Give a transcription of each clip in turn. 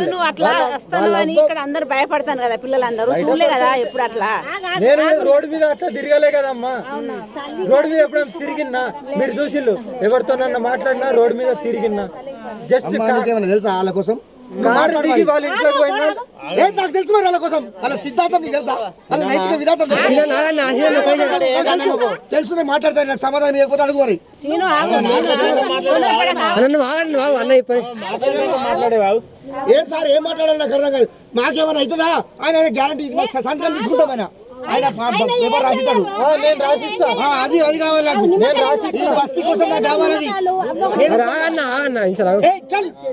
నువ్వు అట్లా వస్తాను అని ఇక్కడ అందరు భయపడతాను కదా పిల్లలందరూ చూడలే కదా ఎప్పుడు అట్లా నేను రోడ్డు మీద అట్లా తిరగలే కదమ్మా. రోడ్డు మీద ఎప్పుడైనా తిరిగినా మీరు చూసిళ్ళు ఎవరితోనన్నా మాట్లాడినా రోడ్డు మీద తిరిగినా జస్ట్ తెలుసా వాళ్ళ కోసం కారు దిగి వాళ్ళ ఇంట్లోకి పోయినా నాకు తెలుసు మరి వాళ్ళ కోసం వాళ్ళ సిద్ధాంతం నీకు తెలుసా వాళ్ళ నైతిక విధానం తెలుసు నేను మాట్లాడతాను నాకు సమాధానం ఇవ్వకపోతే అడుగు మరి ఏం సార్ ఏం మాట్లాడాలి నాకు అర్థం కాదు. మాకేమైనా అవుతుందా ఆయన గ్యారంటీ సంతకం తీసుకుంటాం ఆయన పేపర్ రాసిస్తాడు అది అది కావాలి నాకు ఈ బస్తీ కోసం నాకు కావాలి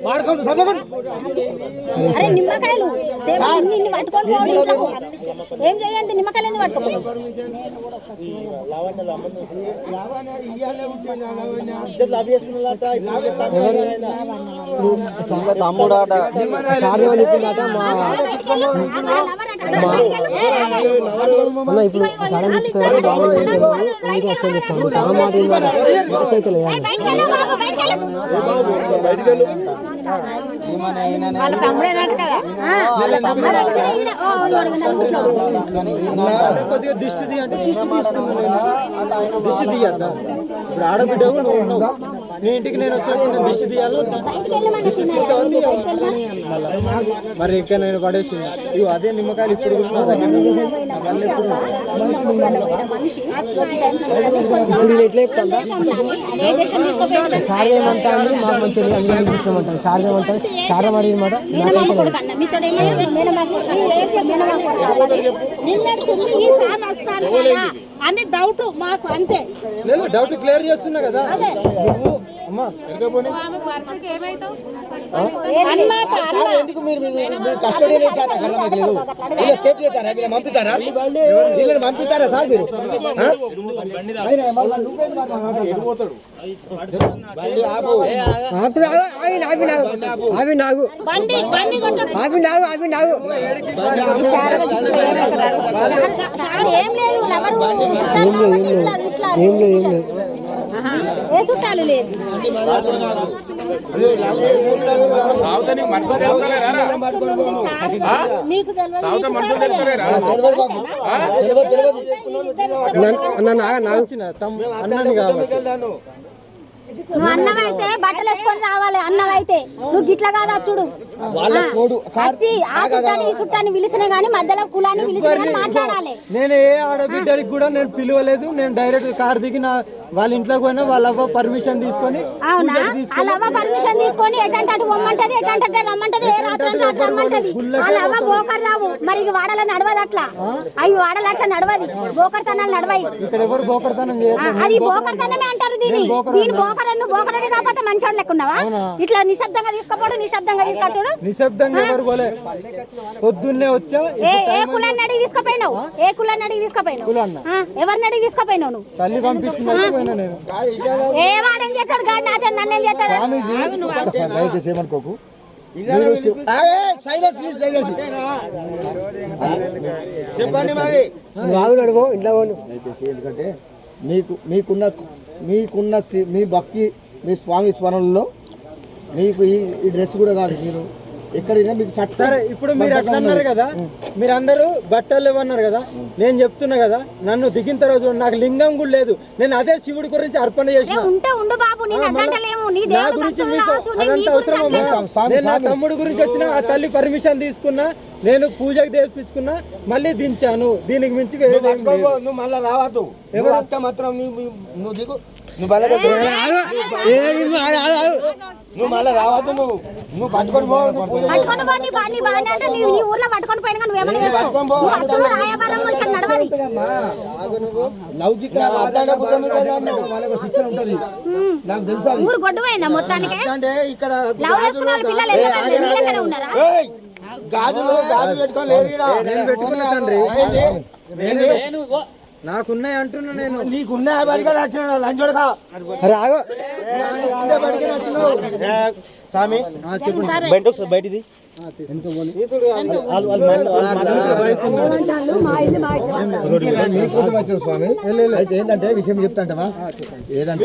వాడుకోండి చదవకండి నిమ్మకాయలు ఏం చేయండి నిమ్మకాయలు పట్టుకోండి ఇప్పుడు సడన్ చెప్తున్నారు బాబు వచ్చని చెప్తాను తమ మాట కొద్దిగా దిష్టి తీ అంటే దిష్టి తీసుకున్నాను. దిష్టి తీయద్దా ఇప్పుడు ఆడబిడ్డ నీ ఇంటికి నేను వచ్చాను దిష్టి తీయాలో మరి ఇక్కడ నేను పడేసి ఇవి అదే నిమ్మకాయలు ఇప్పుడు సార్ ఏమంటాను మాకు మంచిగా అంగీకరించమంటాను. సార్ ఏమంటాను సార్ అడిగిన మాట అని డౌట్ మాకు అంతే లేదు డౌట్ క్లియర్ చేస్తున్నా కదా నువ్వు అమ్మా ఎందుకు మీరు కస్టడీ సార్ నాకు అర్థమైతలేదు. వీళ్ళ సేఫ్టీ చేస్తారా వీళ్ళని పంపిస్తారా వీళ్ళని పంపిస్తారా సార్ మీరు ఏ చుట్టాలు లేదు అన్నని కావాలి నువ్వు అన్నమైతే బట్టలు వేసుకొని రావాలి. అన్నమైతే నువ్వు గిట్ల కాదా చూడు వచ్చి ఆ చుట్టాన్ని ఈ చుట్టాన్ని పిలిచినా గానీ మధ్యలో కులాన్ని పిలిచిన మాట్లాడాలి. నేను ఏ ఆడబిడ్డకి కూడా నేను పిలవలేదు. నేను డైరెక్ట్ కార్ దిగి వాళ్ళ ఇంట్లోకి పోయినా వాళ్ళ అవ్వ పర్మిషన్ తీసుకొని అవునా వాళ్ళ అవ్వ పర్మిషన్ తీసుకొని ఎటంటే అటు పొమ్మంటది ఎటంటే రమ్మంటది ఏ రాత్రి రమ్మంటది. వాళ్ళ అవ్వ బోకర్ రావు మరి వాడల నడవదు అట్లా అవి వాడలు అట్లా నడవది బోకర్తనాలు నడవాయి. ఇక్కడ ఎవరు బోకర్తనం అది బోకర్తనమే అంటారు దీని బోకరన్ను బోకరని కాకపోతే మంచోడు లెక్కున్నావా ఇట్లా నిశ్శబ్దంగా తీసుకోపోడు నిశ్శబ్దంగా తీసుకొచ్చాడు నిశ్శబ్దంగా ఎవరు పోలే పొద్దున్నే వచ్చా ఏ కులాన్ని అడిగి తీసుకుపోయినావు ఏ కులాన్ని అడిగి తీసుకుపోయినావు ఎవరిని అడిగి తీసుకుపోయినావు నువ్వు తల్లి పంపిస్తుంది ఏ వాడేం చేస్తాడు గాడి నాతో నన్నేం చేస్తాడు దయచేసి ఏమనుకోకు చెప్పండి మరి దయచేసి ఎందుకంటే మీకున్న మీ భక్తి మీ స్వామి స్మరణలో మీకు ఈ డ్రెస్ కూడా కాదు మీరు ఎక్కడైనా మీకు సరే ఇప్పుడు మీరు అట్లా అన్నారు కదా మీరందరూ బట్టలు ఇవ్వన్నారు కదా నేను చెప్తున్నా కదా నన్ను దిగిన తర్వాత నాకు లింగం కూడా లేదు. నేను అదే శివుడి గురించి అర్పణ చేసిన నా గురించి మీకు అదంతా అవసరం. నేను నా తమ్ముడు గురించి వచ్చిన ఆ తల్లి పర్మిషన్ తీసుకున్నా నేను పూజకి తెప్పించుకున్నా మళ్ళీ దించాను. దీనికి మించి నువ్వు మళ్ళీ రావద్దు ఎవరు మాత్రం నువ్వు దిగు నువ్వు మళ్ళీ రావద్దు నువ్వు పట్టుకొని లౌకిక నాకు తెలుసు ఇక్కడ గాజులు పెట్టుకున్నా తండ్రి నాకున్నాయి అంటున్నా నేను నీకున్నాయి బడిగా నచ్చిన లంచోడుగా స్వామి చెప్పండి బయటిది స్వామి అయితే ఏంటంటే విషయం చెప్తాంటవా ఏదంటే